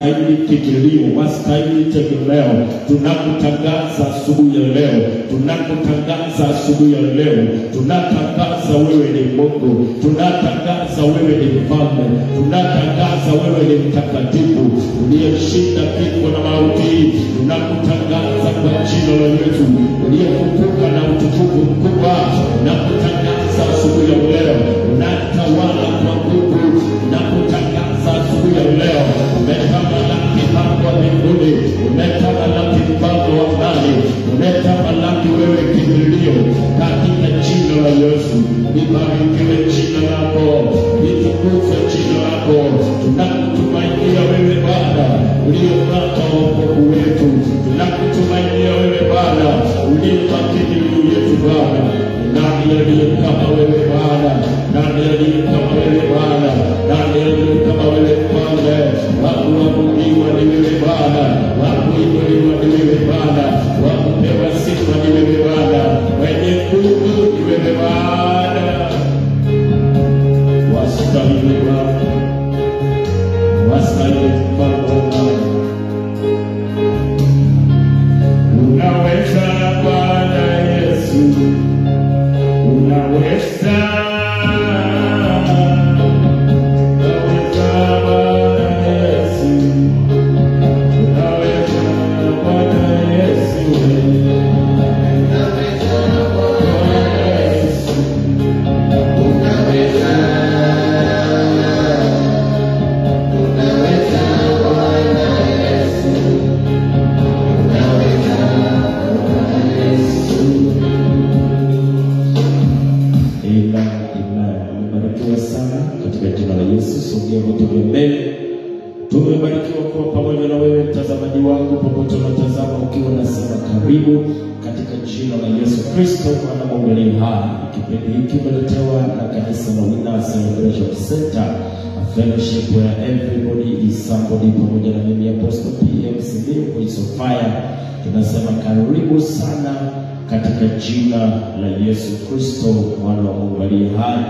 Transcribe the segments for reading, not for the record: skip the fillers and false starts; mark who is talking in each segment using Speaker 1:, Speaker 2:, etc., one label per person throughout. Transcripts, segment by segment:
Speaker 1: Hili kikilio, wastahili tegemeo. Tunakutangaza asubuhi ya leo, tunakutangaza asubuhi ya leo, tunatangaza wewe ni Mungu, tunatangaza wewe ni mfalme, tunatangaza wewe ni mtakatifu, uliyeshinda kifo na mauti. Tunakutangaza kwa jina la Yesu, uliyefufuka na utukufu mkubwa. Tunakutangaza asubuhi ya leo, unatawala kwa nguvu. Tunakutangaza asubuhi ya leo, umetamalaki Baba wa mbinguni, umetamalaki Baba wa mbali, umetamalaki wewe kimbilio, katika jina la Yesu. Libarikiwe jina lako, litukuzwe jina lako. Tunakutumainia wewe Bwana, uliyepata wokovu wetu. Tunakutumainia wewe Bwana, uliyepata kimbilio yetu Bwana. Nani aliye kama wewe Bwana? Nani aliye kama wewe Bwana? Nani aliye kama wewe Mfalme? Wakuabudiwa ni wewe Bwana, wakuinuliwa ni wewe Bwana, wakupewa sifa ni wewe Bwana, wenye nguvu ni wewe Bwana. Wastahili Bwana, wastahili Bwana. Unaweza Bwana Yesu, unaweza. Tumebarikiwa kuwa pamoja na wewe mtazamaji wangu popote unatazama, ukiwa nasema karibu katika jina la Yesu Kristo mwana wa Mungu aliye hai. Kipindi hiki kimeletewa na kanisa la Winner Celebration Center, a fellowship where everybody is somebody, pamoja na mimi Apostle PMCB Voice of Fire. Tunasema karibu sana katika jina la Yesu Kristo mwana wa Mungu aliye hai.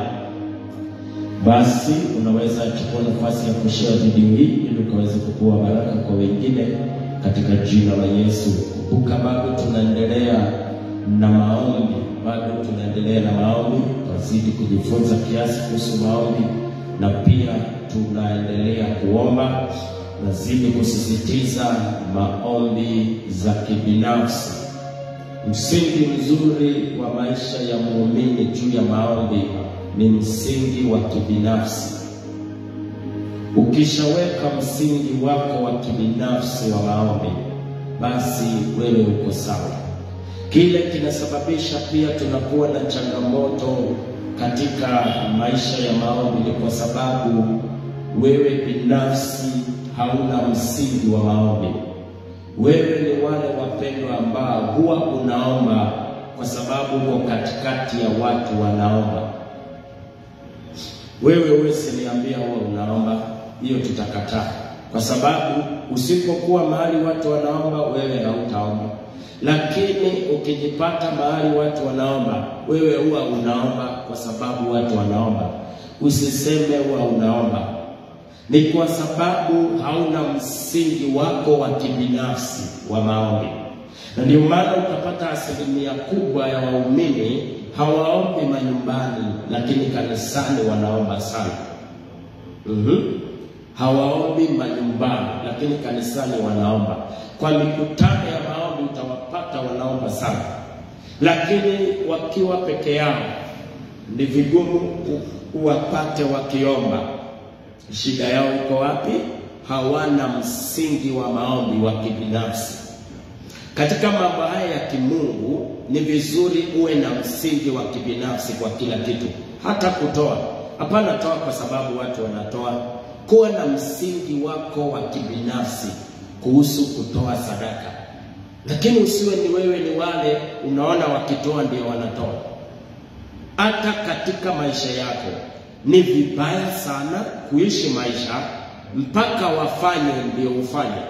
Speaker 1: Basi unaweza chukua nafasi ya kushare video hii ili ukaweze kupewa baraka kwa wengine katika jina la Yesu. Kumbuka bado tunaendelea na maombi, tunazidi kujifunza kiasi kuhusu maombi, na pia tunaendelea kuomba. Nazidi kusisitiza maombi za kibinafsi. Msingi mzuri wa maisha ya muumini juu ya maombi ni msingi wa kibinafsi. Ukishaweka msingi wako wa kibinafsi wa maombi, basi wewe uko sawa. Kile kinasababisha pia tunakuwa na changamoto katika maisha ya maombi ni kwa sababu wewe binafsi hauna msingi wa maombi. Wewe ni wale wapendwa ambao huwa unaomba kwa sababu uko katikati ya watu wanaomba. Wewe usiniambia wewe unaomba, hiyo tutakataa. Kwa sababu usipokuwa mahali watu wanaomba, wewe hautaomba. Lakini ukijipata mahali watu wanaomba, wewe huwa unaomba kwa sababu watu wanaomba. Usiseme huwa unaomba. Ni kwa sababu hauna msingi wako wa kibinafsi wa maombi. Na ndio maana utapata asilimia kubwa ya waumini hawaombi manyumbani, lakini kanisani wanaomba sana. Hawaombi manyumbani, lakini kanisani wanaomba. Kwa mikutano ya maombi utawapata wanaomba sana, lakini wakiwa peke yao ni vigumu uwapate wakiomba. Shida yao iko wapi? Hawana msingi wa maombi wa kibinafsi. Katika mambo haya ya kimungu ni vizuri uwe na msingi wa kibinafsi kwa kila kitu. Hata kutoa, hapana toa kwa sababu watu wanatoa. Kuwa na msingi wako wa kibinafsi kuhusu kutoa sadaka. Lakini usiwe ni wewe ni wale unaona wakitoa ndio wanatoa. Hata katika maisha yako ni vibaya sana kuishi maisha mpaka wafanye ndio ufanye.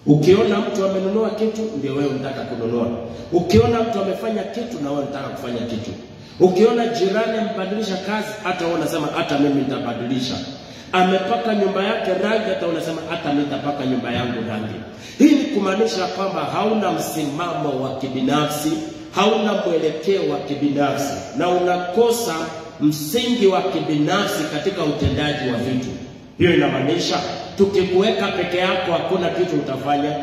Speaker 1: Ukiona mtu amenunua kitu, ndio wewe unataka kununua. Ukiona mtu amefanya kitu, na wewe unataka kufanya kitu. Ukiona jirani ambadilisha kazi, hata wewe unasema hata mimi nitabadilisha.
Speaker 2: amepaka nyumba yake rangi, hata unasema hata nitapaka nyumba yangu rangi. Hii ni kumaanisha kwamba hauna msimamo wa kibinafsi, hauna mwelekeo wa kibinafsi, na unakosa msingi wa kibinafsi katika utendaji wa vitu. Hiyo inamaanisha tukikuweka peke yako hakuna kitu utafanya.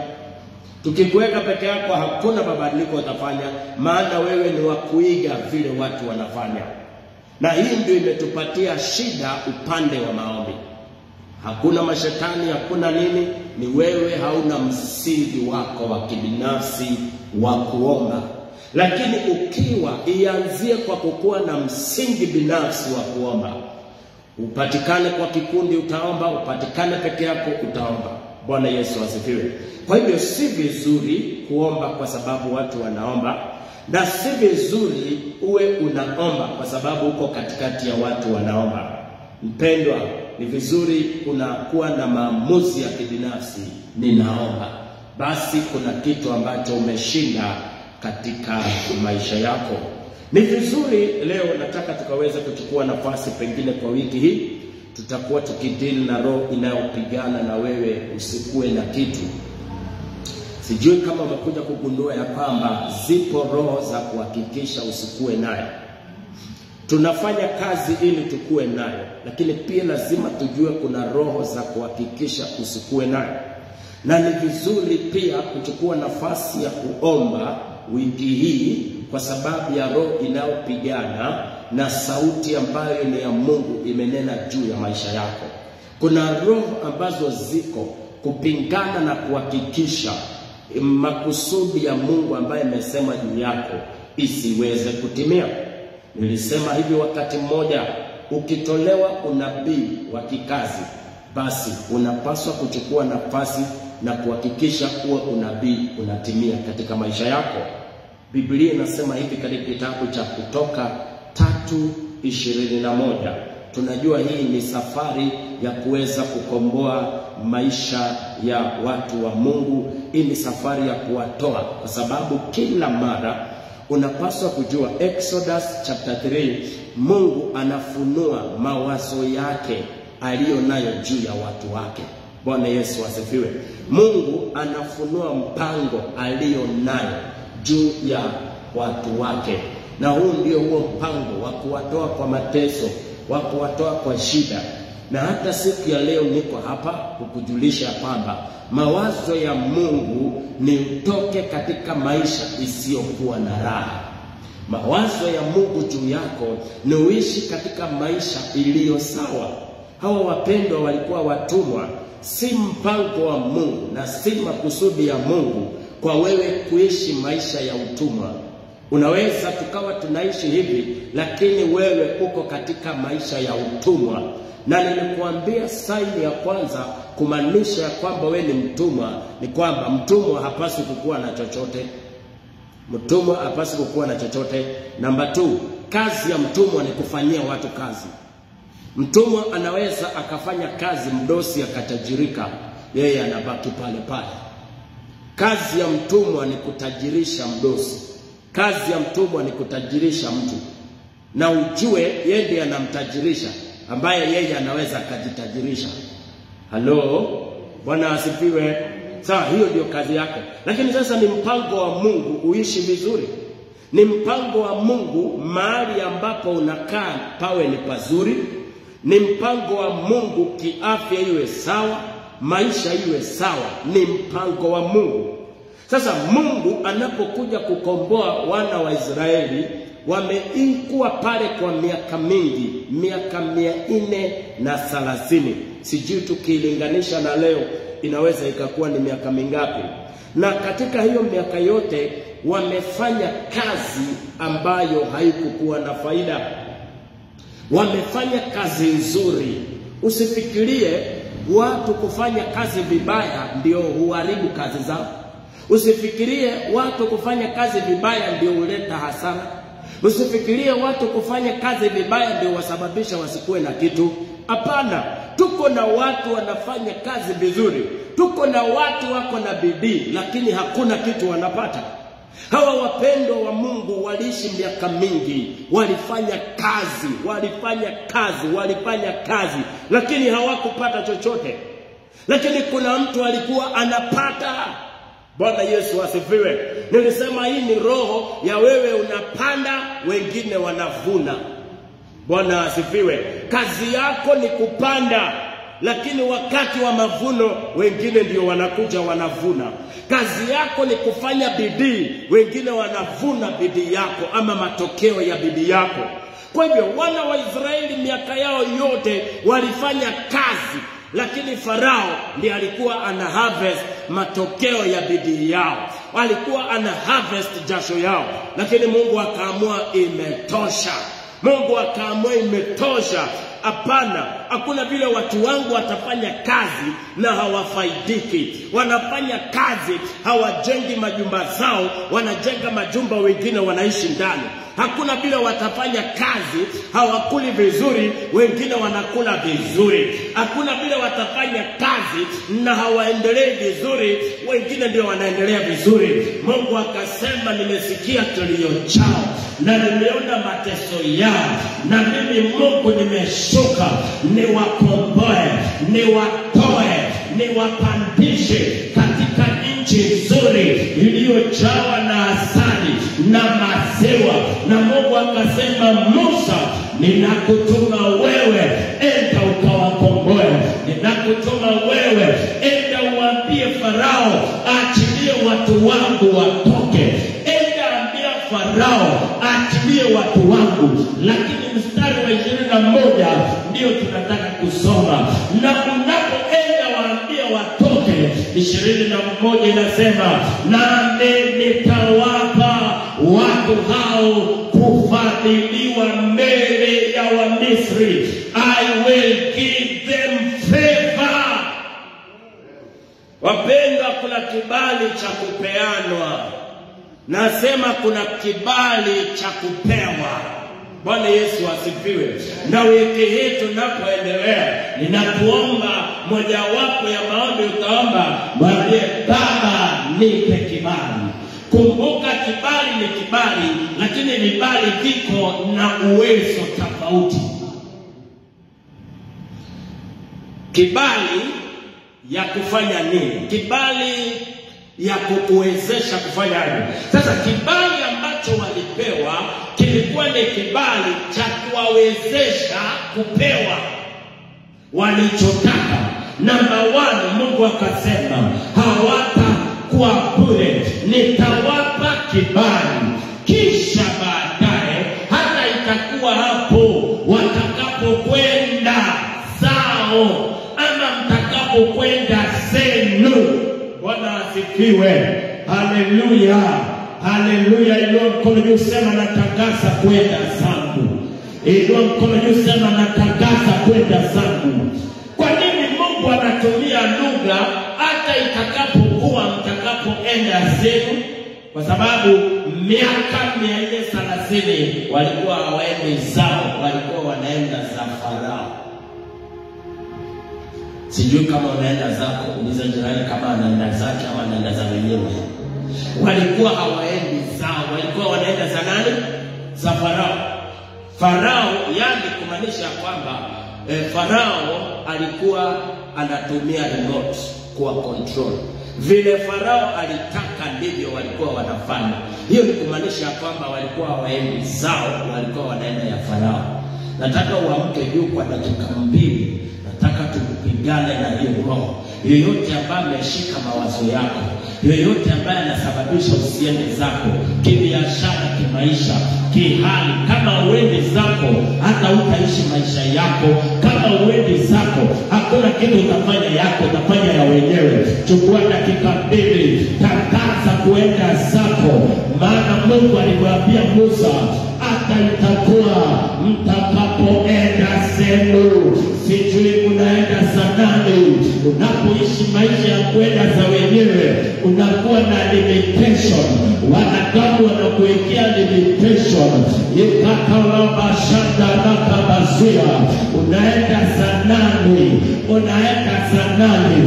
Speaker 2: Tukikuweka peke yako hakuna mabadiliko utafanya, maana wewe ni wa kuiga vile watu wanafanya. Na hii ndio imetupatia shida upande wa maombi. Hakuna mashetani, hakuna nini, ni wewe hauna msingi wako wa kibinafsi wa kuomba. Lakini ukiwa ianzie kwa kukuwa na msingi binafsi wa kuomba. Upatikane kwa kikundi utaomba, upatikane peke yako utaomba. Bwana Yesu asifiwe. Kwa hivyo si vizuri kuomba kwa sababu watu wanaomba, na si vizuri uwe unaomba kwa sababu uko katikati ya watu wanaomba. Mpendwa, ni vizuri kuwa na maamuzi ya kibinafsi, ninaomba. Basi kuna kitu ambacho umeshinda katika maisha yako. Ni vizuri leo nataka tukaweza kuchukua nafasi, pengine kwa wiki hii tutakuwa tukidili na roho inayopigana na wewe usikuwe na kitu. Sijui kama umekuja kugundua ya kwamba zipo roho za kuhakikisha usikuwe nayo. Tunafanya kazi ili tukue nayo, lakini pia lazima tujue kuna roho za kuhakikisha usikuwe nayo. Na ni vizuri pia kuchukua nafasi ya kuomba wiki hii kwa sababu ya roho inayopigana na sauti ambayo ni ya Mungu imenena juu ya maisha yako. Kuna roho ambazo ziko kupingana na kuhakikisha makusudi ya Mungu ambaye amesema juu yako isiweze kutimia. Nilisema hivi wakati mmoja, ukitolewa unabii wa kikazi, basi unapaswa kuchukua nafasi na kuhakikisha kuwa unabii unatimia katika maisha yako. Biblia inasema hivi katika kitabu cha Kutoka 3:21. Tunajua hii ni safari ya kuweza kukomboa maisha ya watu wa Mungu. Hii ni safari ya kuwatoa, kwa sababu kila mara unapaswa kujua Exodus chapter 3, Mungu anafunua mawazo yake aliyo nayo juu ya watu wake. Bwana Yesu asifiwe. Mungu anafunua mpango aliyo nayo juu ya watu wake. Na huu ndio huo mpango wa kuwatoa kwa mateso, wa kuwatoa kwa shida. Na hata siku ya leo niko hapa kukujulisha kwamba mawazo ya Mungu ni utoke katika maisha isiyokuwa na raha. Mawazo ya Mungu juu yako ni uishi katika maisha iliyo sawa. Hawa wapendwa walikuwa watumwa. Si mpango wa Mungu na si makusudi ya Mungu kwa wewe kuishi maisha ya utumwa. Unaweza tukawa tunaishi hivi, lakini wewe uko katika maisha ya utumwa. Na nilikuambia saini ya kwanza kumaanisha kwamba wewe ni mtumwa ni kwamba mtumwa hapaswi kukuwa na chochote. Mtumwa hapaswi kukuwa na chochote. Namba 2, kazi ya mtumwa ni kufanyia watu kazi. Mtumwa anaweza akafanya kazi, mdosi akatajirika, yeye anabaki pale pale. Kazi ya mtumwa ni kutajirisha mdosi. Kazi ya mtumwa ni kutajirisha mtu. Na ujue yeye ndiye anamtajirisha, ambaye yeye anaweza akajitajirisha. Halo, Bwana asifiwe. Sawa, hiyo ndio kazi yake. Lakini sasa ni mpango wa Mungu uishi vizuri. Ni mpango wa Mungu mahali ambapo unakaa pawe ni pazuri. Ni mpango wa Mungu kiafya iwe sawa, maisha iwe sawa. Ni mpango wa Mungu. Sasa Mungu anapokuja kukomboa wana wa Israeli, wameikuwa pale kwa miaka mingi, miaka 430. Sijui tukilinganisha na leo inaweza ikakuwa ni miaka mingapi. Na katika hiyo miaka yote wamefanya kazi ambayo haikukuwa na faida. Wamefanya kazi nzuri. Usifikirie watu kufanya kazi vibaya ndio huharibu kazi zao. Usifikirie watu kufanya kazi vibaya ndio huleta hasara. Usifikirie watu kufanya kazi vibaya ndio wasababisha wasikuwe na kitu. Hapana, tuko na watu wanafanya kazi vizuri. Tuko na watu wako na bidii lakini hakuna kitu wanapata. Hawa wapendwa wa Mungu waliishi miaka mingi, walifanya kazi, lakini hawakupata chochote. Lakini kuna mtu alikuwa anapata. Bwana Yesu asifiwe. Nilisema hii ni roho ya wewe unapanda, wengine wanavuna. Bwana asifiwe. Kazi yako ni kupanda, lakini wakati wa mavuno wengine ndio wanakuja wanavuna. Kazi yako ni kufanya bidii, wengine wanavuna bidii yako ama matokeo ya bidii yako. Kwa hivyo wana wa Israeli miaka yao yote walifanya kazi, lakini Farao ndiye alikuwa ana harvest matokeo ya bidii yao. Alikuwa ana harvest jasho yao. Lakini Mungu akaamua imetosha. Hapana, hakuna vile watu wangu watafanya kazi na hawafaidiki. Wanafanya kazi, hawajengi majumba zao, wanajenga majumba wengine wanaishi ndani. Hakuna vile watafanya kazi, hawakuli vizuri, wengine wanakula vizuri. Hakuna vile watafanya kazi na hawaendelei vizuri, wengine ndio wanaendelea vizuri. Mungu akasema, nimesikia kilio chao na nimeona mateso yao, na mimi Mungu nimeshuka niwakomboe, niwatoe, niwapandishe katika nchi nzuri iliyojawa na asali na maziwa. Na Mungu akasema, Musa, ninakutuma wewe, enda ukawakomboe. Ninakutuma wewe, enda uambie Farao achilie watu wangu watoke. Enda ambia Farao achilie watu wangu. Lakini mstari wa 21 ndio tunataka kusoma. Na unapoenda waambie watoke, 21 inasema, nami nitawapa watu hao kufadhiliwa mbele ya Wamisri. I will give them favor. Wapendwa, kuna kibali cha kupeanwa. Nasema kuna kibali cha kupewa. Bwana Yesu asifiwe. Na wiki hii tunapoendelea, ninakuomba mojawapo ya maombi utaomba, mwambie Baba nipe kibali. Kumbuka kibali ni kibali, lakini vibali viko na uwezo tofauti. Kibali ya kufanya nini? Kibali ya kukuwezesha kufanya nini? Sasa kibali ambacho walipewa kilikuwa ni kibali cha kuwawezesha kupewa walichotaka. Namba 1, Mungu akasema hawatakuwa bure, nitawapa kibali. Kisha baadaye hata itakuwa hapo watakapokwenda zao ama mtakapokwenda zenu. Bwana asifiwe. Haleluya. Haleluya. Inua mkono juu, sema natangaza kwenda zangu. Inua mkono juu, sema natangaza kwenda zangu. Kwa nini Mungu anatumia lugha hata itakapokuwa mtakapoenda zenu? Kwa sababu miaka 430 walikuwa hawaendi zao, walikuwa wanaenda za Farao. Sijui kama unaenda zako, uliza jirani kama anaenda zake au anaenda za wenyewe. Walikuwa hawaendi zao, walikuwa wanaenda za nani? Za Farao. Farao, yani kumaanisha kwamba Farao alikuwa anatumia remote kwa control. Vile Farao alitaka ndivyo walikuwa wanafanya. Hiyo ni kumaanisha kwamba walikuwa hawaendi zao, walikuwa wanaenda ya Farao. Nataka uamke juu kwa dakika 2. Nataka tupigane na hiyo roho. Yoyote ambaye ameshika mawazo yako, yoyote ambaye anasababisha usiende zako, kibiashara, kimaisha, kihali, kama uende zako hata utaishi maisha yako. Kama uende zako hakuna kitu utafanya yako, utafanya ya wenyewe. Chukua dakika 2, tangaza kuenda zako. Maana Mungu alimwambia Musa, hata itakuwa mtakapoenda zenu. Sijui unaenda zako
Speaker 1: nane. Unapoishi maisha ya kwenda za wenyewe, unakuwa na limitation. Wanadamu wanakuwekea limitation. Yekakalaba shanda nakabazia. Unaenda za nane.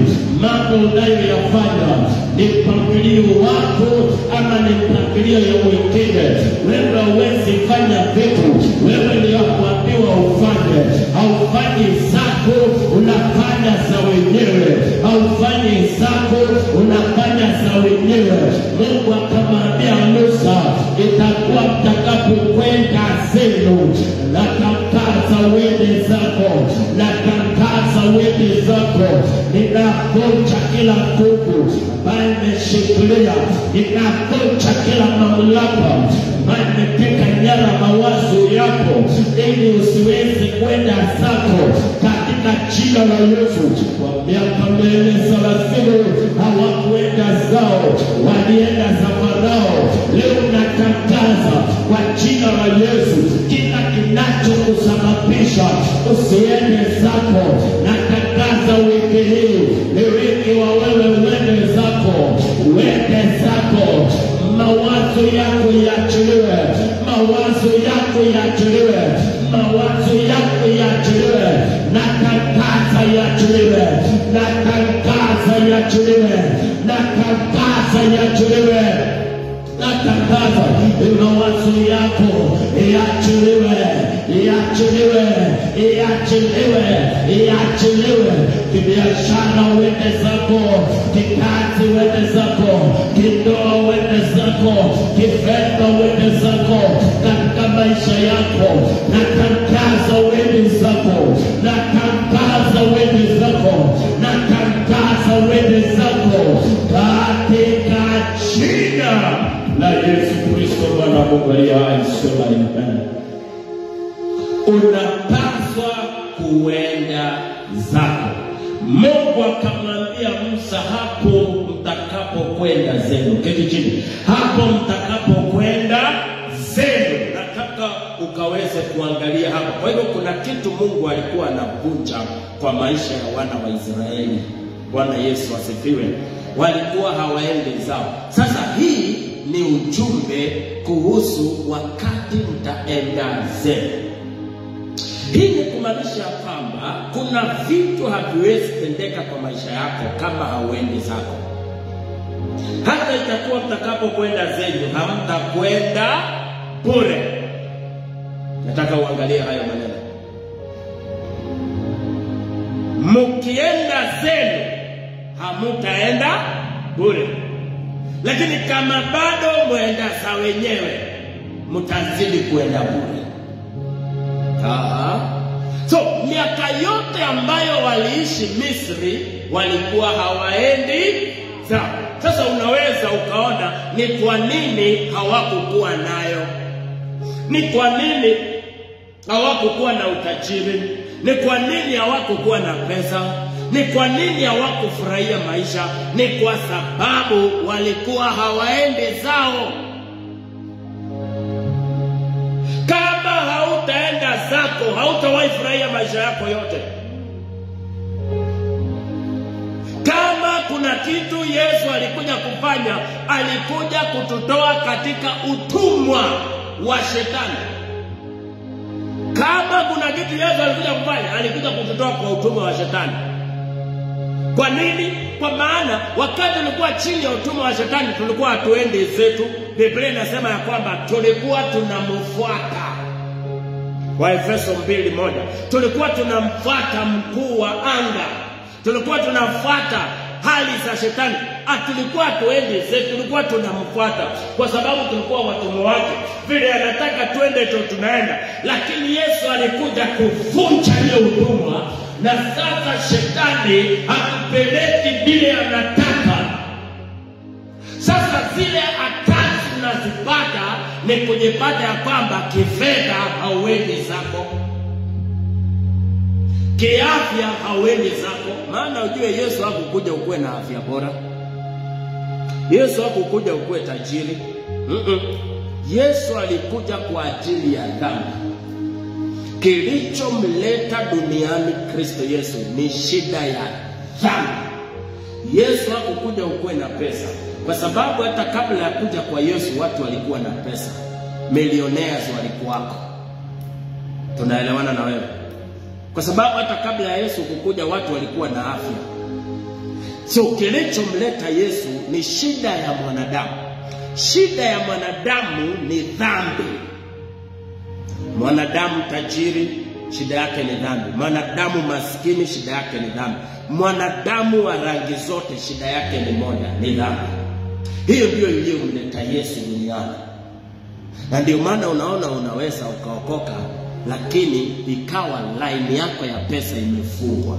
Speaker 1: Mambo unayoyafanya ni mpangilio wako ama ni mpangilio ya mwingine. Wewe huwezi fanya vitu, wewe ni kuambiwa ufanye. Haufanyi zako, unafanya za wenyewe. Haufanyi zako, unafanya za wenyewe. Mungu akamwambia Musa, itakuwa mtakapokwenda zenu, natangaza wende zako, ninakunja kila nguvu ambayo imeshikilia, ninakunja kila mamlaka ambayo imeteka nyara mawazo yako, ili usiweze kwenda zako katika jina la Yesu. Kwa miaka 30 hawakuenda zao, walienda za Farao. Leo natangaza kwa jina la Yesu, kila kinachokusababisha usiende zako, natangaza wiki hii ni wiki wa wewe uende zako. Mawazo yako yaachiliwe, natangaza yaachiliwe. Natangaza mawazo yako iachiliwe. Kibiashara uende zako, kikazi uende zako, kindoa uende zako, kifedha uende zako. Katika maisha yako natangaza uende zako, natangaza uende zako katika jina la Yesu Kristo Bwana wa Mungu aliye hai. Amen. Unapaswa kuenda zako. Mungu akamwambia Musa, hapo mtakapokwenda zenu. Keti chini. Hapo mtakapokwenda zenu. Nataka ukaweze kuangalia hapo. Kwa hivyo kuna kitu Mungu alikuwa anavunja kwa maisha ya wana wa Israeli. Bwana Yesu asifiwe. Walikuwa hawaendi zao. Sasa hii ni ujumbe kuhusu wakati mtaenda zenu. Hii ni kumaanisha kwamba kuna vitu haviwezi tendeka kwa maisha yako kama hauendi zako. Hata itakuwa mtakapokwenda zenu, hamtakwenda bure. Nataka uangalie hayo maneno. Mkienda zenu, hamtaenda bure. Lakini kama bado mwenda za wenyewe, mtazidi kuenda bure. So miaka yote ambayo waliishi Misri walikuwa hawaendi zao. Sasa unaweza ukaona ni kwa nini hawakukuwa nayo, ni kwa nini hawakukuwa na utajiri, ni kwa nini hawakukuwa na pesa, ni kwa nini hawakufurahia maisha. Ni kwa sababu walikuwa hawaendi zao. Kama hautaenda zako, hautawahi furahia maisha yako yote. Kama kuna kitu Yesu alikuja kufanya, alikuja kututoa katika utumwa wa shetani. Kama kuna kitu Yesu alikuja kufanya, alikuja kututoa kwa utumwa wa shetani. Kwa nini? Kwa maana wakati tulikuwa chini ya utumwa wa shetani, tulikuwa hatuendi zetu. Biblia inasema ya kwamba tulikuwa tunamfuata. Waefeso 2:1. Tulikuwa tunamfuata mkuu wa anga. Tulikuwa tunafuata hali za shetani. Tulikuwa tuende zetu, tulikuwa tunamfuata kwa sababu tulikuwa watumwa wake. Vile anataka tuende tu tunaenda. Lakini Yesu alikuja kuvunja ile utumwa, na sasa shetani hakupeleki vile anataka. Sasa zile ataki unazipata ni kujipata ya kwamba kifedha hauendi zako, kiafya hauendi zako. Maana ujue Yesu hakukuja ukuwe na afya bora. Yesu hakukuja ukuwe tajiri. Yesu alikuja kwa ajili ya dhambi.
Speaker 2: Kilichomleta duniani Kristo Yesu ni shida ya dhambi. Yesu hakukuja ukuwe na pesa, kwa sababu hata kabla ya kuja kwa Yesu watu walikuwa na pesa. Millionaires walikuwako. Tunaelewana na wewe? Kwa sababu hata kabla ya Yesu kukuja watu walikuwa na afya. So kilichomleta Yesu ni shida ya mwanadamu. Shida ya mwanadamu ni dhambi. Mwanadamu tajiri, shida yake ni dhambi. Mwanadamu maskini, shida yake ni dhambi. Mwanadamu wa rangi zote, shida yake ni moja, ni dhambi. Hiyo ndio iliyomleta Yesu duniani. Na ndio maana unaona unaweza ukaokoka, lakini ikawa line yako ya pesa imefungwa.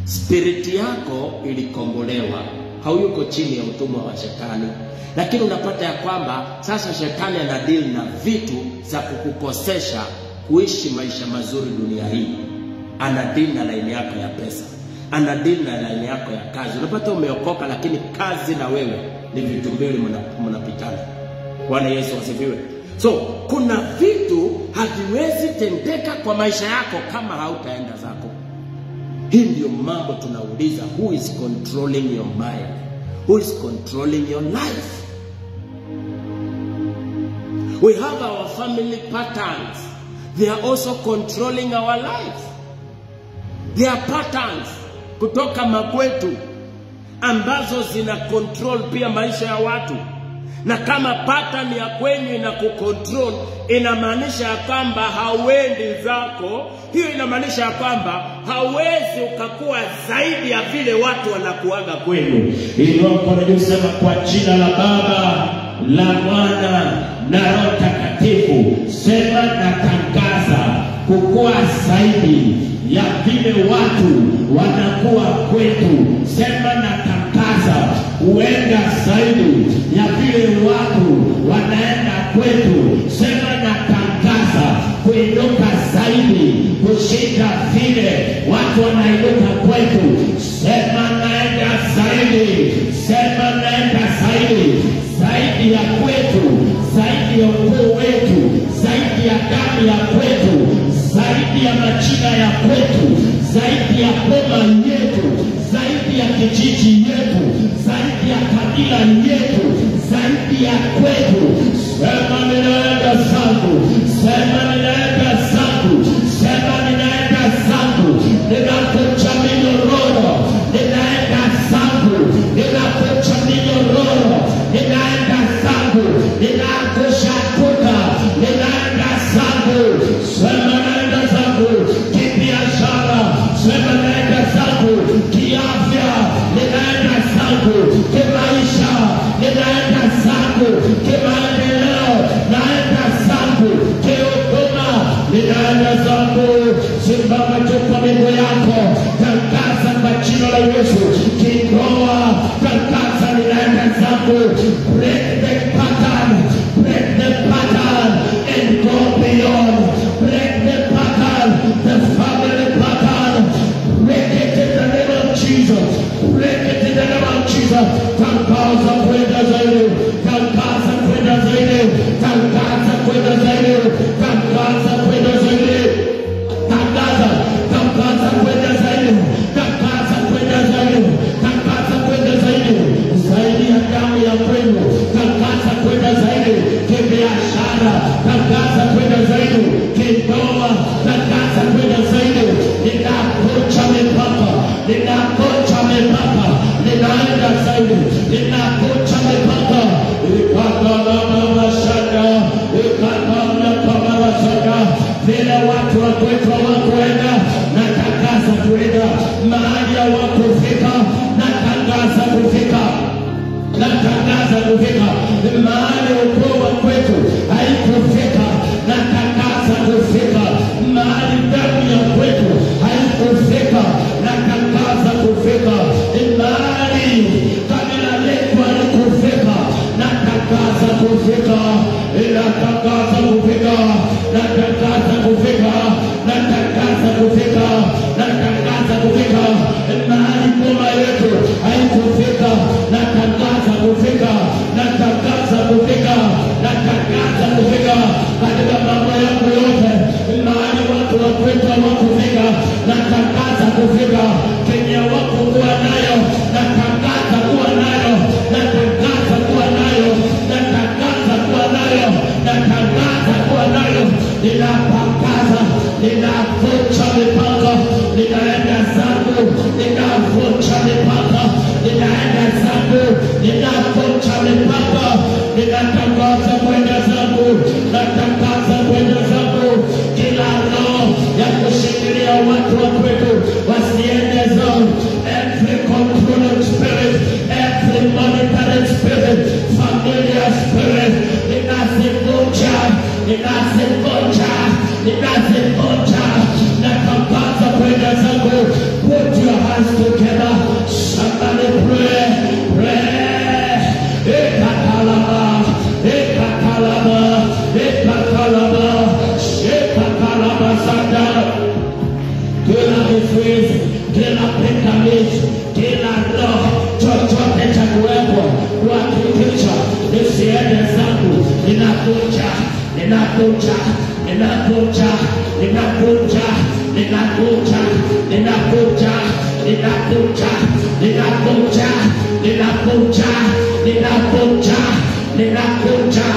Speaker 2: Spirit yako ilikombolewa, hauyuko chini ya utumwa wa shetani. Lakini unapata ya kwamba sasa shetani anadili na vitu za kukukosesha kuishi maisha mazuri dunia hii. Anadili na line yako ya pesa, anadili na line yako ya kazi. Unapata umeokoka, lakini kazi na wewe ni vitu mbili mnapitana. Bwana Yesu asifiwe. So kuna vitu haviwezi tendeka kwa maisha yako kama hautaenda zako. Hii ndio mambo tunauliza, who is controlling your mind? Who is controlling your life? We have our family patterns. They are also controlling our life. There are patterns kutoka makwetu ambazo zina control pia maisha ya watu. Na kama pattern ya kwenyu ina kucontrol, inamaanisha ya kwamba hauendi zako. Hiyo inamaanisha ya kwamba hauwezi ukakuwa zaidi ya vile watu wanakuaga kwenu.
Speaker 1: Hilo tunajisema kwa jina la Baba, la Mwana na Roho Mtakatifu. Sema na tangaza kukua zaidi ya vile watu wanakuwa kwetu. Sema na tangaza uenda zaidi ya vile watu wanaenda kwetu. Sema na tangaza kuinuka zaidi kushinda vile watu wanainuka kwetu. Sema naenda zaidi. Sema naenda zaidi. Zaidi ya kwetu, zaidi ya ukoo wetu, zaidi ya damu ya kwetu, zaidi ya majina ya kwetu, zaidi ya boma yetu, zaidi ya kijiji yetu, zaidi ya kabila yetu, zaidi ya kwetu. Sema ninaenda zangu. Sema ninaenda zangu. Sema ninaenda zangu. Ninakucha minyororo. Ninaenda zangu. Ninakucha minyororo. Ninaenda zangu. Ninakusha kuta. Ninaenda zangu. Sema ninaenda zangu. Kibiashara. Sema ninaenda zangu. Kiafya. Ninaenda zangu. Kimaisha. Ninaenda zangu. Kimaendeleo. Naenda zangu. Kihuduma. Ninaenda zangu. Simama tu kwa miguu yako. Tangaza kwa jina la Yesu. Kingoa. Tangaza ninaenda zangu. Break the pattern. Break the pattern and go beyond. Break the pattern. The family pattern. Break it in the name of Jesus. Break it in the name of Jesus. Tangaza kwenda zaidi. Tangaza kwenda zaidi. Tangaza kwenda zaidi. Tangaza kwenda zaidi. Tangaza. Tangaza kwenda zaidi. Tangaza kwenda zaidi. Tangaza kwenda zaidi. Zaidi ya damu ya kwenu. Tangaza kwenda zaidi. Kibiashara. Tangaza kwenda zaidi. Kindoa. Tangaza kwenda zaidi. Ninakucha mipaka. Ninakucha mipaka. Ninaenda zaidi. Ninakucha mipaka. Ikakala mama shaka. Ikakala mama shaka. Vile watu wa kwetu wakwenda. Natangaza kuenda. Mahali ya wakufika. Natangaza kufika. Natangaza kufika. Mahali ukoo wa kwetu haikufika. Natangaza kufika. Mahali damu ya kwetu haikufika. Natangaza kufika. Mahali kabila letu halikufika. Natangaza kufika. Natangaza kufika. Natangaza kufika. Natangaza kufika. Natangaza kufika. Mahali boma yetu haikufika. Natangaza kufika. Natangaza kufika. Natangaza kufika. Katika mambo yangu yote, mahali ninakuja, ninakuja, ninakuja, ninakuja, ninakuja, ninakuja, ninakuja, ninakuja, ninakuja, ninakuja, ninakuja.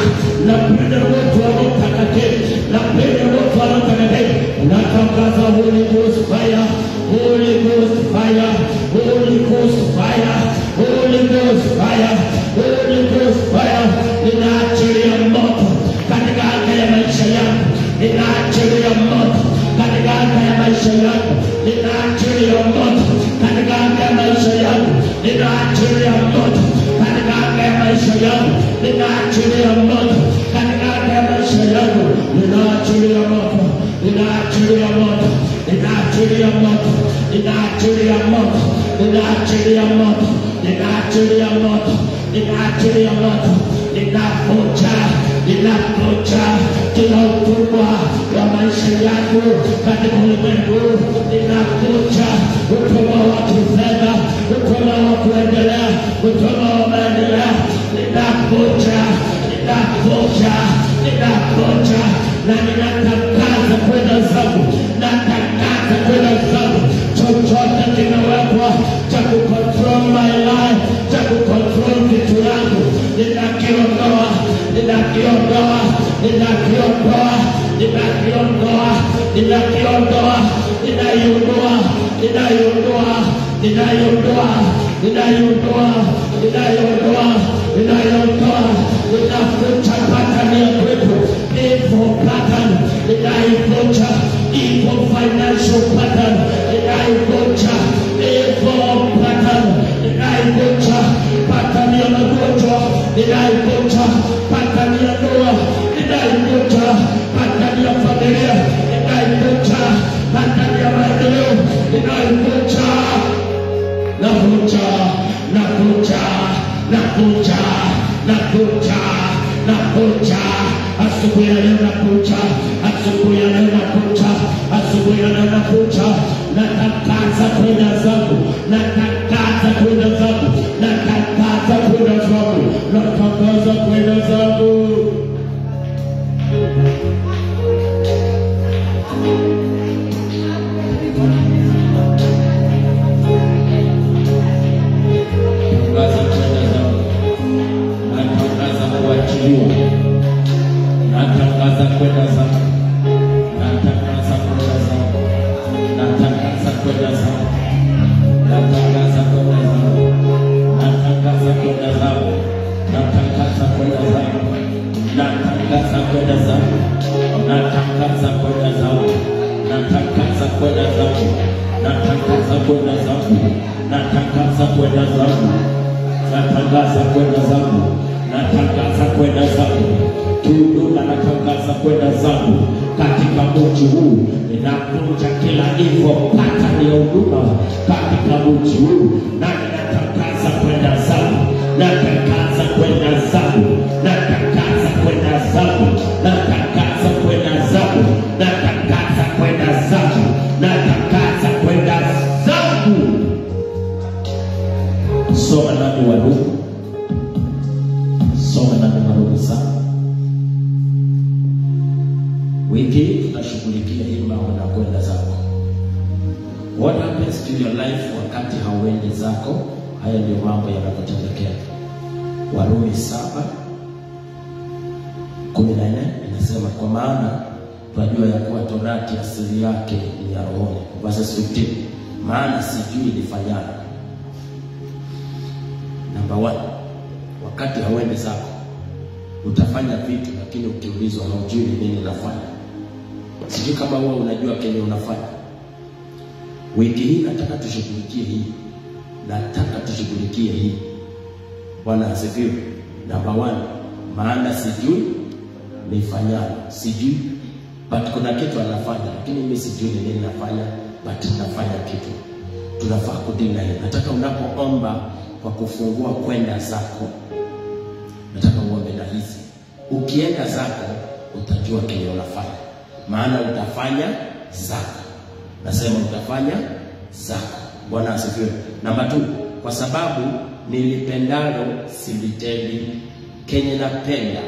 Speaker 1: Napenda watu wanaotakatifu, napenda watu wanaotakatifu. Natangaza Holy Ghost fire, Holy Ghost fire, Holy Ghost fire, Holy Ghost fire, Holy Ghost fire. Ninaachilia moto katika anga ya maisha yangu, ninaachilia moto katika anga ya maisha yangu, ninaachilia moto katika anga ya maisha yangu, ninaachilia moto katika anga ya maisha yangu, ninaachilia moto katika anga ya maisha yangu, ninaachilia moto, ninaachilia moto, ninaachilia moto, ninaachilia moto, ninaachilia moto, ninaachilia moto, ninaachilia moto, ninakuja, ninakuja kila utumwa wa maisha yangu katika ulimwengu, ninakuja utumwa wa kifedha, utumwa wa kuendelea, utumwa wa maendeleo, ninakuja, ninakuja, ninakuja na ninatangaza kwenda zangu, natangaza kwenda zangu chochote kinawekwa cha kucontrol my life, cha kucontrol vitu yangu, ninakiondoa, ninakiondoa, ninakiondoa, ninakiondoa, ninakiondoa, ninaiondoa, ninaiondoa, ninaiondoa, ninaiondoa, ninaiondoa, ninaiondoa, ninafuta pattern ya kwetu, evil pattern, ninaivunja, evil financial pattern, ninaivunja, evil pattern, ninaivunja, pattern ya magonjwa, ninaivunja, pattern ya ndoa, ninaivunja, pattern ya familia, ninaivunja, pattern ya maendeleo, ninaivunja, nakuja, nakuja, nakuja, nakuja, nakuja, asubuhi ya leo nakuja, asubuhi ya leo nakuja, asubuhi ya leo nakuja, natangaza kwenda zangu, natangaza kwenda zangu, natangaza kwenda zangu, natangaza kwenda zangu. Natangaza kwenda zangu, natangaza kwenda zangu, natangaza kwenda zangu, natangaza kwenda zangu, natangaza kwenda zangu, natangaza kwenda zangu, natangaza kwenda zangu, natangaza kwenda zangu, natangaza kwenda zangu, natangaza kwenda zangu, natangaza kwenda zangu, natangaza kwenda zangu, natangaza kwenda zangu, Tunduma natangaza kwenda zangu katika mji huu, ninavunja kila evil pattern ya huduma katika mji huu, na ninatangaza kwenda zangu, natangaza kwenda zangu, natangaza kwenda zangu, natangaza kwenda zangu, natangaza kwenda zangu, natangaza kwenda zangu. Soma nami Warumi, soma nami Warumi sana. Wiki tunashughulikia hii mambo na kwenda zako. What happens to your life wakati hauendi zako? Haya ndio mambo yanakutendekea. Warumi 7:14 inasema, kwa maana tunajua ya kuwa torati asili yake ni ya rohoni. Verse 15, maana sijui nifanyalo. Number 1, wakati hauendi zako utafanya vitu, lakini ukiulizwa haujui nini unafanya. Sijui kama wewe unajua kile unafanya. Wiki hii nataka tushughulikie hii. Nataka tushughulikie hii. Bwana asifiwe. Number 1, maana sijui nifanyalo. Sijui, but kuna kitu anafanya, lakini mimi sijui nini nafanya, but nafanya kitu. Tunafaa kudina hii. Nataka unapoomba kwa kufungua kwenda zako, nataka uombe na hizi. Ukienda zako utajua kile unafanya, maana utafanya zako. Nasema utafanya zako. Bwana asifiwe. Namba 2, kwa sababu nilipendalo silitendi, kenye napenda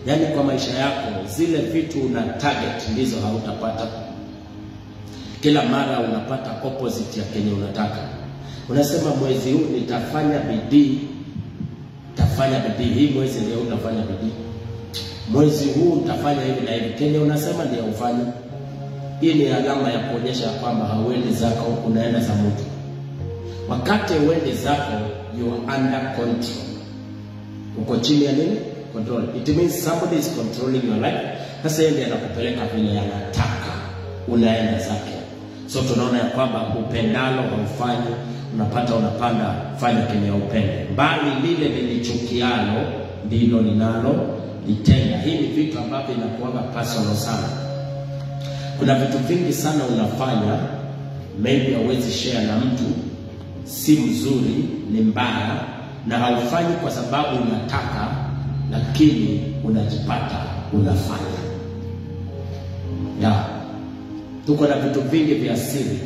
Speaker 2: Yaani kwa maisha yako zile vitu una target ndizo hautapata. Kila mara unapata opposite ya kenye unataka. Unasema mwezi huu nitafanya bidii, hii mwezi ndio utafanya bidii. Mwezi huu utafanya hivi na hivi. Kenye unasema ndio ufanye. Hii ni alama ya kuonyesha kwamba hauendi zako, unaenda za mtu. Wakati uende zako, you are under control. Uko chini ya nini? Control. It means somebody is controlling your life. Sasa yeye ndiye anakupeleka vile anataka, unaenda zake. So tunaona ya kwamba upendalo haufanyi, unapanda fanya kenye upende. Bali lile nilichukialo ndilo ninalo litenda. Hii ni vitu ambavyo inakuwa personal sana. Kuna vitu vingi sana unafanya, maybe hauwezi share na mtu, si mzuri, ni mbaya, na haufanyi kwa sababu unataka, lakini unajipata unafanya. Tuko na vitu vingi vya siri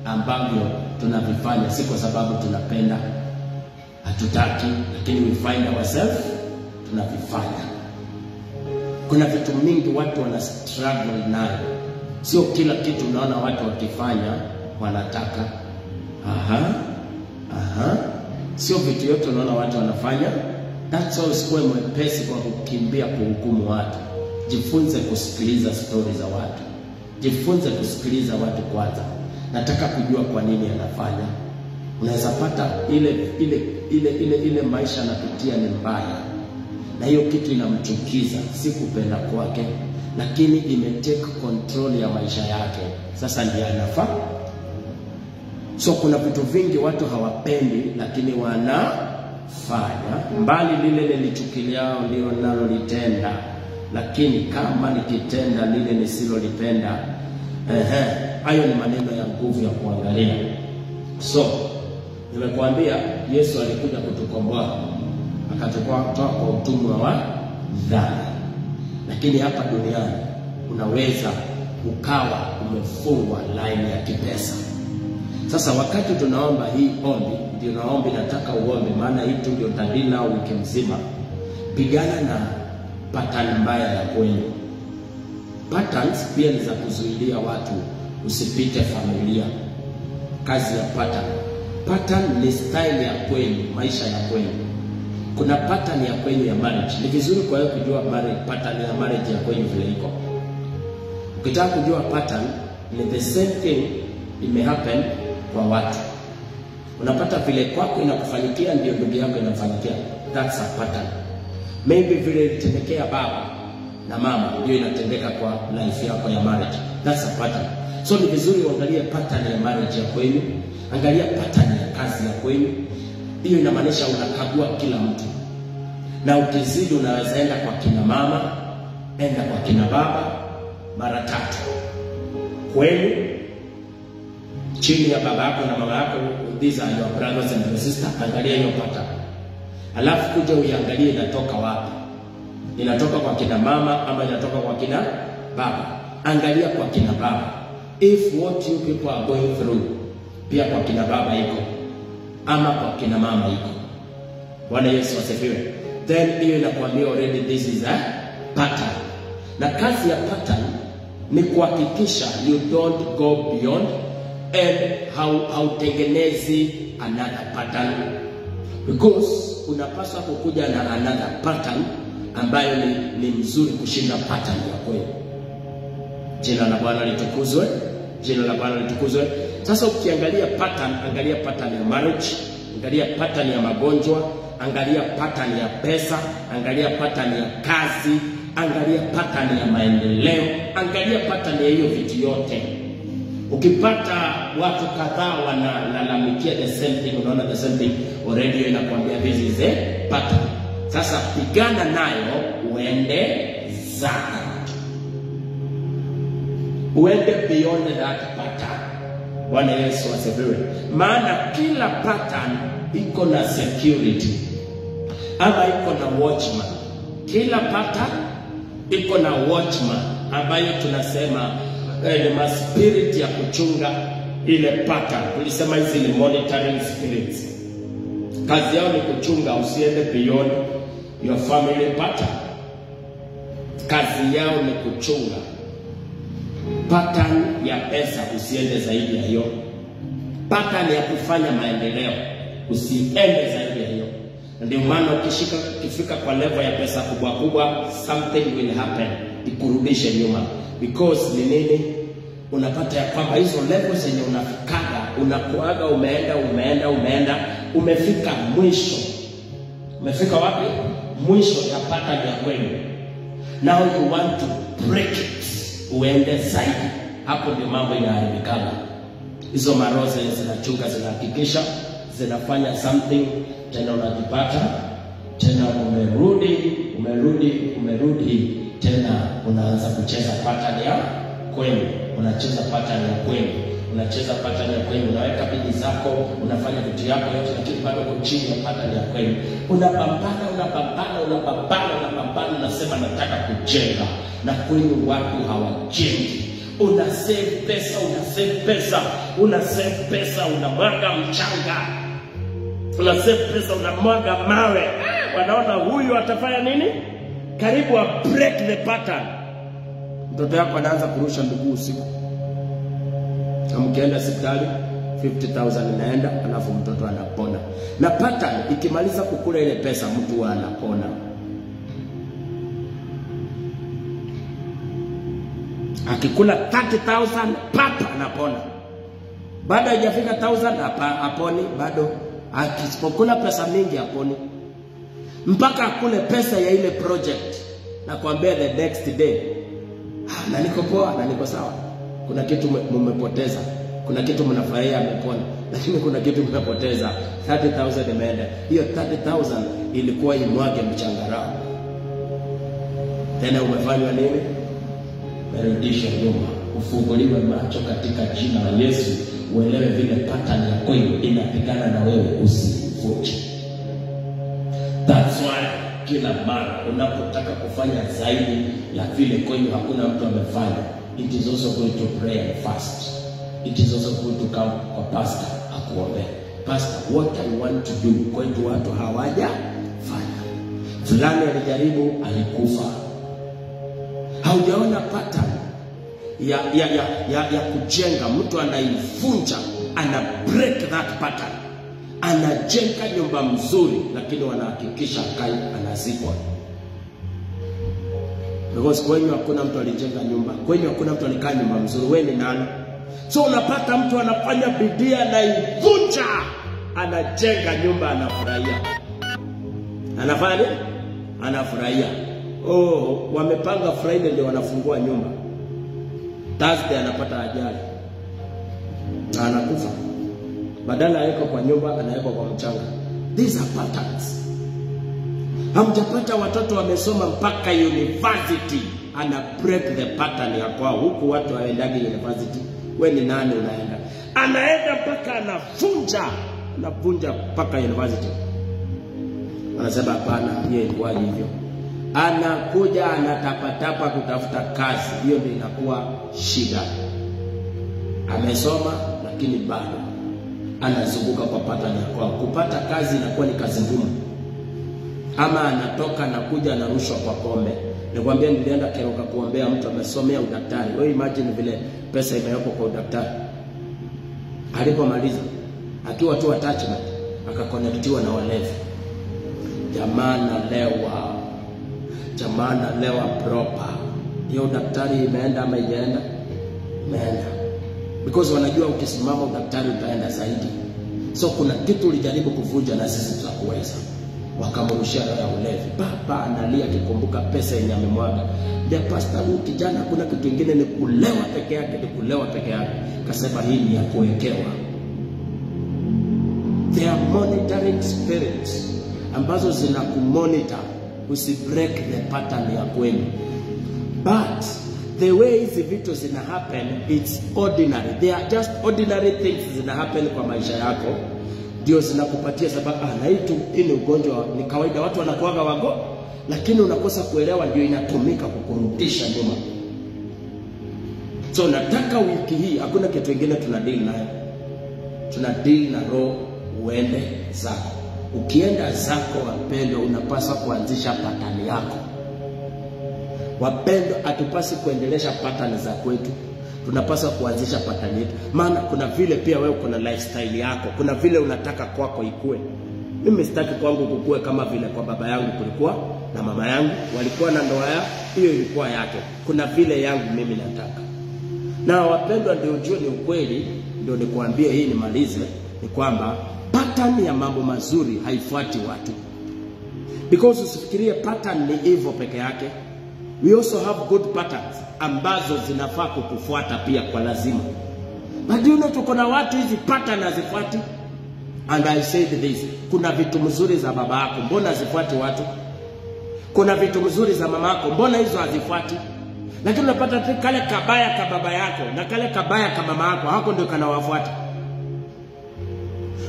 Speaker 2: ambavyo tunavifanya si kwa sababu tunapenda, hatutaki, lakini we find ourselves tunavifanya. Kuna vitu mingi watu wana struggle nayo. Sio kila kitu unaona watu wakifanya wanataka. Sio vitu yote unaona watu wanafanya. That's why usikuwe mwepesi kwa kukimbia kuhukumu watu. Jifunze kusikiliza story za watu. Jifunze kusikiliza watu kwanza. Nataka kujua kwa nini anafanya. Unaweza pata ile maisha anapitia ni mbaya, na hiyo kitu inamchukiza, si kupenda kwake, lakini imetake control ya maisha yake. Sasa ndiye anafaa. So kuna vitu vingi watu hawapendi, lakini wanafanya. Mbali lile nilichukiao ndio nalolitenda, lakini kama nikitenda lile nisilolipenda, hayo ni maneno ya nguvu ya kuangalia. So nimekuambia Yesu alikuja kutukomboa, akatoka kwa utumwa wa dhambi. Lakini hapa duniani unaweza ukawa umefungwa line ya kipesa. Sasa wakati tunaomba hii ombi, ndio naombi nataka uombe, maana hii tu ndio tadina wiki mzima. Pigana na pattern mbaya ya kwenu. Patterns pia ni za kuzuilia watu usipite familia. Kazi ya pattern ni style ya kwenu, maisha ya kwenu. Kuna pattern ya kwenu ya marriage. Ni vizuri kwa hiyo kujua pattern ya marriage ya kwenu vile iko. Ukitaka kujua pattern, ni the same thing imehappen kwa watu. Unapata vile kwako inakufanyikia ndio ndugu yako inafanyikia. That's a pattern. Maybe vile ilitendekea baba na mama ndio inatendeka kwa life yako ya marriage. That's a pattern. So ni vizuri uangalie pattern ya marriage ya kwenu, angalia pattern ya kazi ya kwenu. Hiyo inamaanisha unakagua kila mtu. Na ukizidi unaweza enda kwa kina mama, enda kwa kina baba mara 3. Kwenu chini ya baba yako na mama yako, these are your brothers and your sisters, angalia hiyo pattern. Alafu kuja uiangalie inatoka wapi. Inatoka kwa kina mama ama inatoka kwa kina baba. Angalia kwa kina baba. If what you people are going through, pia kwa kina baba iko ama kwa kina mama iko. Bwana Yesu asifiwe. Then hiyo inakwambia already this is a pattern. Na kazi ya pattern ni kuhakikisha you don't go beyond and hautengenezi another pattern, because unapaswa kukuja na another pattern ambayo ni mzuri kushinda pattern ya kweli. Jina la Bwana litukuzwe. Jina la Bwana litukuzwe. Sasa ukiangalia pattern, angalia pattern ya marriage, angalia pattern ya magonjwa, angalia pattern ya pesa, angalia pattern ya kazi, angalia pattern ya maendeleo, angalia pattern ya hiyo vitu yote. Ukipata watu kadhaa wanalalamikia the same thing, unaona the same thing, already inakwambia this is a pattern. Sasa pigana nayo, uende zako. Uende beyond that pattern. Bwana Yesu asifiwe. Maana kila pattern iko na security ama iko na watchman. Kila pattern iko na watchman ambayo tunasema ni spirit ya kuchunga ile pattern. Tulisema hizi ni monitoring spirits. Kazi yao ni kuchunga usiende beyond your family pattern. kazi yao ni kuchunga pattern ya pesa, usiende zaidi ya hiyo. Pattern ya kufanya maendeleo, usiende zaidi ya hiyo. Ndio maana ukifika kwa level ya pesa kubwa kubwa, something will happen, ikurudishe nyuma. Because ni nini? Unapata ya kwamba hizo levels zenye unafikaga, unakuaga umeenda, umefika mwisho. Umefika wapi? Mwisho ya pattern ya kwenu. Now you want to break it, uende zaidi. Hapo ndio mambo inaharibikana. Hizo maroze zinachunga, zinahakikisha zinafanya something, tena unajipata tena umerudi tena unaanza kucheza pattern ya kwenu. Unacheza pattern ya kwenu, unaweka bidii zako, unafanya vitu yako yote, lakini bado uko chini ya pattern ya kwenu. Unapambana, unasema nataka kujenga, na kwenu watu hawajengi. Una save pesa, unamwaga mchanga, una save pesa, unamwaga mawe. Wanaona huyu atafanya nini? Karibu break the pattern. Mtoto yako anaanza kurusha miguu usiku. Mkienda hospitali 50,000 inaenda, alafu mtoto anapona. Na pattern ikimaliza kukula ile pesa, mtu anapona. Akikula 30,000 papa anapona. Baada hajafika 1,000 haponi bado. Akipokula pesa mingi haponi. Mpaka akule pesa ya ile project. Na kuambia the next day, na niko poa, na niko sawa. Kuna kitu mmepoteza. Kuna kitu mnafurahia amepona. Lakini kuna kitu mmepoteza. 30,000 imeenda. Hiyo 30,000 ilikuwa imwage mchangarao. Tena umefanywa nini? Merudisha nyuma. Ufunguliwe macho katika jina la Yesu. Uelewe vile pattern ya kwenu inapigana na wewe, usivunje. That's why kila mara unapotaka kufanya zaidi ya vile kwenu hakuna mtu amefanya, it is also going to pray and fast. It is also going to come kwa pastor akuombe. Pastor, what I want to do, kwetu watu hawajafanya. Fulani alijaribu, alikufa. Haujaona pattern ya kujenga? Mtu anaivunja, ana break that pattern. Anajenga nyumba mzuri, lakini wanahakikisha kai anazikwa. Because kwenye hakuna mtu alijenga nyumba, kwenye hakuna mtu alikaa nyumba mzuri. Wewe ni nani? So unapata mtu anafanya bidii, anaivunja, anajenga nyumba, anafurahia. Anafanya nini? Anafurahia. Wamepanga Friday ndio wanafungua nyumba. Thursday anapata ajali, anakufa. Badala yako kwa nyumba, anawekwa kwa mchanga. These are patterns. Hamjapata watoto wamesoma mpaka university, ana break the pattern ya kwao. Huku watu waendagi university. Wewe ni nani unaenda? Anaenda mpaka anavunja mpaka university. Anasema hapana, yeye ilikuwa hivyo. Anakuja anatapatapa kutafuta kazi. Hiyo ndio inakuwa shida. Amesoma lakini bado anazunguka kwa pattern ya kwao. Kupata kazi inakuwa ni kazi ngumu. Ama anatoka na kuja anarushwa kwa pombe. Nikwambia nilienda Keroka kuombea mtu amesomea udaktari. Wewe imagine vile pesa imewekwa kwa udaktari. Alipomaliza akiwa tu attachment akakonektiwa na walevi. Jamana lewa proper. Hiyo daktari imeenda ama ijaenda? Imeenda. Because wanajua ukisimama udaktari utaenda zaidi. So kuna kitu ulijaribu kuvunja na sisi tutakuweza. Wakamrushia roho ya ulevi. Baba analia akikumbuka pesa yenye amemwaga. Ndio pastor, huyu kijana kuna kitu kingine ni kulewa peke yake, Kasema hii ni ya kuwekewa. They are monitoring spirits ambazo zinakumonitor usibreak the pattern ya kwenu. But the way hizi vitu zina happen, it's ordinary. They are just ordinary things zina happen kwa maisha yako. Ndio zinakupatia sababu na hii ni ugonjwa, ni kawaida, watu wanakuaga wago, lakini unakosa kuelewa ndio inatumika kukurudisha nyuma. So nataka wiki hii hakuna kitu kingine tunadeal nayo. Tunadeal na roho, uende zako. Ukienda zako wapendo, unapaswa kuanzisha pattern yako. Wapendwa, hatupasi kuendelesha pattern za kwetu. Tunapaswa kuanzisha pattern yetu. Maana kuna vile pia wewe kuna lifestyle yako. Kuna vile unataka kwako ikue. Mimi sitaki kwangu kukue kama vile kwa baba yangu kulikuwa na mama yangu. Walikuwa na ndoa yao, hiyo ilikuwa yake. Kuna vile yangu mimi nataka. Na wapendwa, ndio ujue ni ukweli, ndio nikuambie hii nimalize, ni kwamba pattern ya mambo mazuri haifuati watu. Because usifikirie pattern ni hivyo peke yake. We also have good patterns ambazo zinafaa kukufuata pia kwa lazima. But you know, tuko na watu hizi pattern hazifuati. And I said this, kuna vitu mzuri za baba yako, mbona hazifuati watu? Kuna vitu mzuri za mama yako, mbona hizo hazifuati? Lakini unapata kale kabaya ka baba yako na kale kabaya ka mama yako, hako ndio kanawafuata.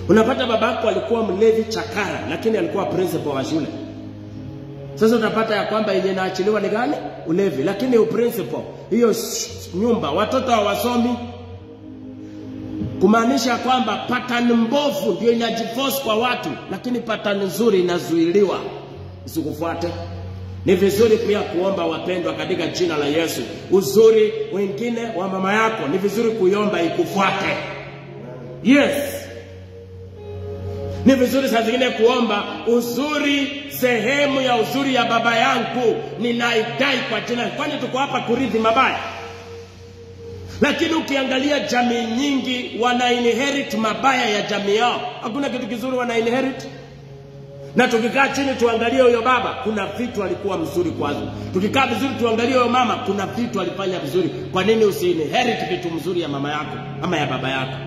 Speaker 2: Unapata baba yako alikuwa mlevi chakara, lakini alikuwa principal wa shule. Sasa utapata ya kwamba yenye inaachiliwa ni gani? Ulevi. Lakini uprincipal, hiyo nyumba watoto hawasomi. Kumaanisha kwamba pattern mbovu ndio inajiforce kwa watu, lakini pattern nzuri inazuiliwa isikufuate. Ni vizuri pia kuomba, wapendwa, katika jina la Yesu. Uzuri wengine wa mama yako ni vizuri kuiomba ikufuate. Yes. Ni vizuri saa zingine kuomba uzuri, sehemu ya uzuri ya baba yangu ninaidai kwa jina. Kwani tuko hapa kurithi mabaya? Lakini ukiangalia jamii nyingi wana inherit mabaya ya jamii yao. Hakuna kitu kizuri wana inherit. Na tukikaa chini tuangalie huyo baba, kuna vitu alikuwa mzuri kwazo. Tukikaa vizuri tuangalie huyo mama, kuna vitu alifanya vizuri. Kwa nini usiinherit vitu mzuri ya mama yako ama ya baba yako?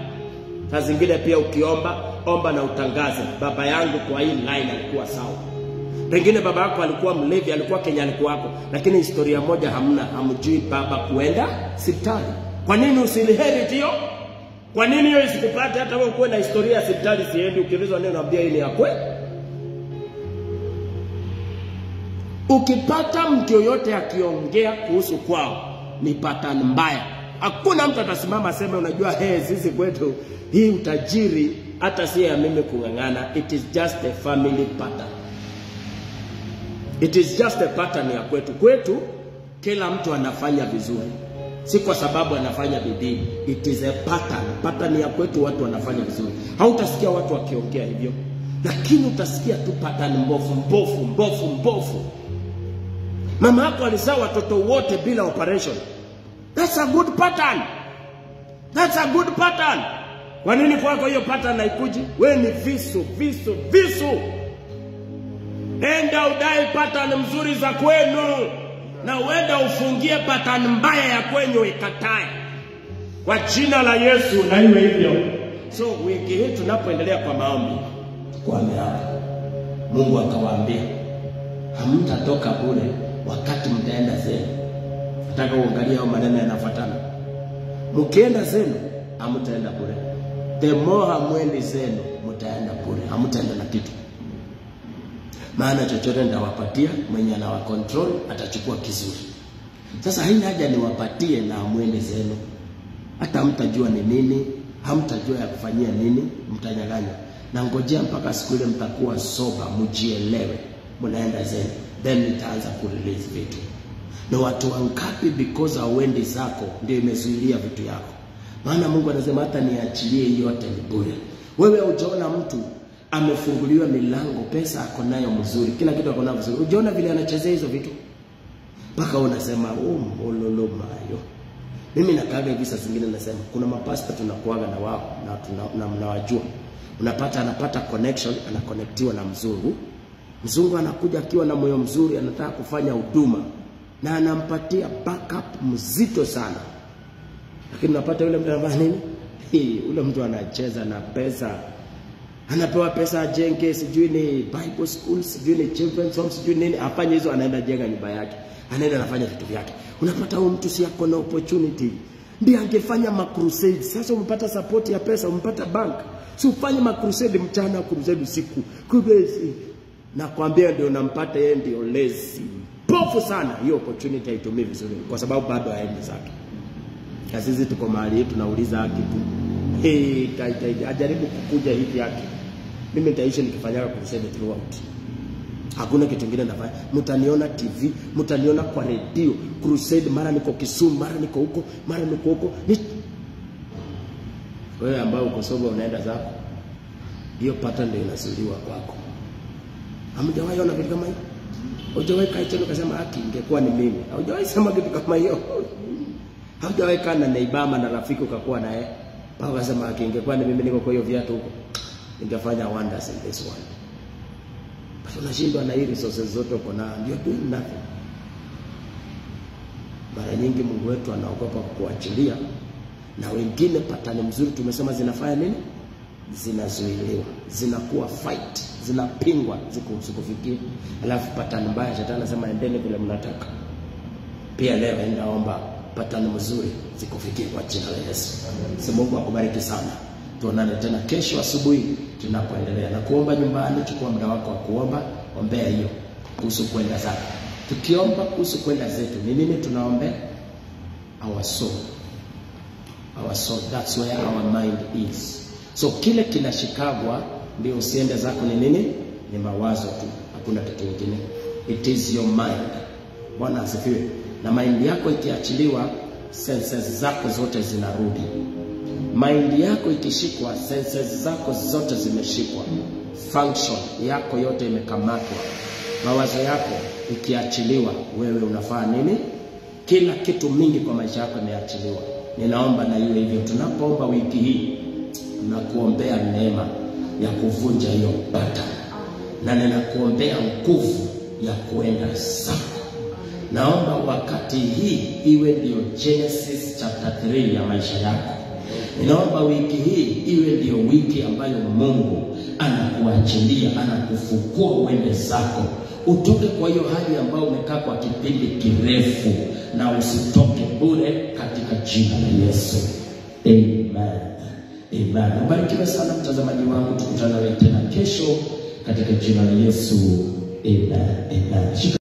Speaker 2: Saa zingine pia ukiomba, omba na utangaze, baba yangu kwa hii line alikuwa sawa. Pengine baba yako alikuwa mlevi, alikuwa Kenya alikuwako, lakini historia moja hamna, hamjui baba kuenda hospitali. Kwa nini usinherit hiyo? Kwa nini hiyo isikupate hata wewe kuwe na historia ya hospitali siendi, ukiulizwa neno naambia hii ni ya kweli? Ukipata mtu yoyote akiongea kuhusu kwao, ni pattern mbaya. Hakuna mtu atasimama aseme unajua sisi kwetu hii utajiri hata si ya mimi kungangana. It is just a family pattern. It is just a pattern ya kwetu. Kwetu kila mtu anafanya vizuri, si kwa sababu anafanya bidii. It is a pattern. Pattern ya kwetu watu wanafanya vizuri. Hautasikia watu wakiongea hivyo, lakini utasikia tu pattern mbovu. Mama yako alizaa watoto wote bila operation. That's a good pattern. That's a good pattern. Kwa nini kwako hiyo pattern haikuji? Wewe ni visu. Enda udai pattern mzuri za kwenu, na uenda ufungie pattern mbaya ya kwenyu ikatae. Kwa jina la Yesu na iwe hivyo. So wiki hii tunapoendelea kwa maombi, kwa hapa Mungu akawaambia, hamtatoka bure wakati mtaenda zenu. Nataka uangalie hao maneno yanafuatana. Mkienda zenu, hamtaenda bure. The more hamwendi zenu, mtaenda bure. Hamtaenda na kitu. Maana chochote ndawapatia, mwenye anawa control atachukua kizuri. Sasa haina haja niwapatie na hamwendi zenu. Hata hamtajua ni nini, hamtajua ya kufanyia nini, mtanyang'anya. Na ngojea mpaka siku ile mtakuwa soba, mjielewe, mnaenda zenu. Then nitaanza kurelease vitu. Na watu wangapi because hauendi zako ndio imezuilia vitu yako. Maana Mungu anasema hata niachilie yote ni bure. Wewe hujaona mtu amefunguliwa milango, pesa ako nayo mzuri, kila kitu ako nayo mzuri. Hujaona vile anachezea hizo vitu? Mpaka unasema ololo mayo. Mimi nakaga hivi saa zingine nasema kuna mapasta tunakuaga na wao na mnawajua. Unapata anapata connection, anaconnectiwa na mzungu. Mzungu anakuja akiwa na moyo mzuri, anataka kufanya huduma na anampatia backup mzito sana. Lakini unapata yule mtu anafanya nini? Ule mtu anacheza na pesa. Anapewa pesa ajenge, sijui ni Bible school, sijui ni children's home, sijui nini, afanye hizo, anaenda jenga nyumba yake. Anaenda anafanya vitu vyake. Unapata huyo mtu si yako na opportunity. Ndiye angefanya makrusade. Sasa umepata support ya pesa, umepata bank. Si ufanye makrusade mchana, crusade usiku. Kubesi. Na kuambia ndio unampata yeye ndio lazy. Pofu sana hiyo opportunity haitumii vizuri kwa sababu bado haendi zake. Na sisi tuko mahali tunauliza haki tu. Ajaribu kukuja hivi yake. Mimi nitaishi nikifanya crusade throughout. Hakuna kitu kingine nafanya. Mtaniona TV, mtaniona kwa radio, crusade, mara niko Kisumu, mara niko huko, mara niko huko. Wewe ambao uko soba unaenda zako. Hiyo pattern ndio inasuliwa kwako. Hamjawahi ona kitu kama hiyo? Hujawahi kaa chini ukasema haki ingekuwa ni mimi. Hujawahi sema kitu kama hiyo. Hujawahi kaa na neighbor na rafiki ukakuwa naye. Pao ukasema haki ingekuwa ni mimi niko kwa hiyo viatu huko. Ningefanya wonders in this world. Basi unashindwa na hii resources zote uko na you're doing nothing. Mara nyingi Mungu wetu anaogopa kuachilia, na wengine patani mzuri tumesema zinafanya nini? Zinazuiliwa, zinakuwa fight, zinapingwa zikufikie. Alafu patani mbaya shetani anasema endeni vile mnataka. Pia leo endaomba patani mzuri zikufikie kwa jina la Yesu. Mungu akubariki sana. Tuonane tena kesho asubuhi tunapoendelea na kuomba nyumbani. Chukua muda wako wa kuomba, ombea hiyo kuhusu kwenda zako. Tukiomba kuhusu kwenda zetu, ni nini tunaombea? Our soul. Our soul, that's where our mind is. So kile kinashikagwa ndio usiende zako ni nini? Ni mawazo tu. Hakuna kitu kingine. It is your mind. Bwana asifiwe. Na mind yako ikiachiliwa, senses zako zote zinarudi. Mind yako ikishikwa, senses zako zote zimeshikwa. Function yako yote imekamatwa. Mawazo yako ikiachiliwa, wewe unafaa nini? Kila kitu mingi kwa maisha yako imeachiliwa. Ninaomba na iwe hivyo. Tunapoomba wiki hii, nakuombea neema ya kuvunja hiyo pattern. Na ninakuombea nguvu ya kuenda zako. Naomba wakati hii iwe ndio Genesis chapter 3 ya maisha yako. Ninaomba wiki hii iwe ndio wiki ambayo Mungu anakuachilia, anakufukua uende zako. Utoke kwa hiyo hali ambayo umekaa kwa kipindi kirefu, na usitoke bure katika jina la Yesu. Amen. Amen. Ubarikiwe sana mtazamaji wangu, tukutane tena kesho katika jina la Yesu. Amen. Amen.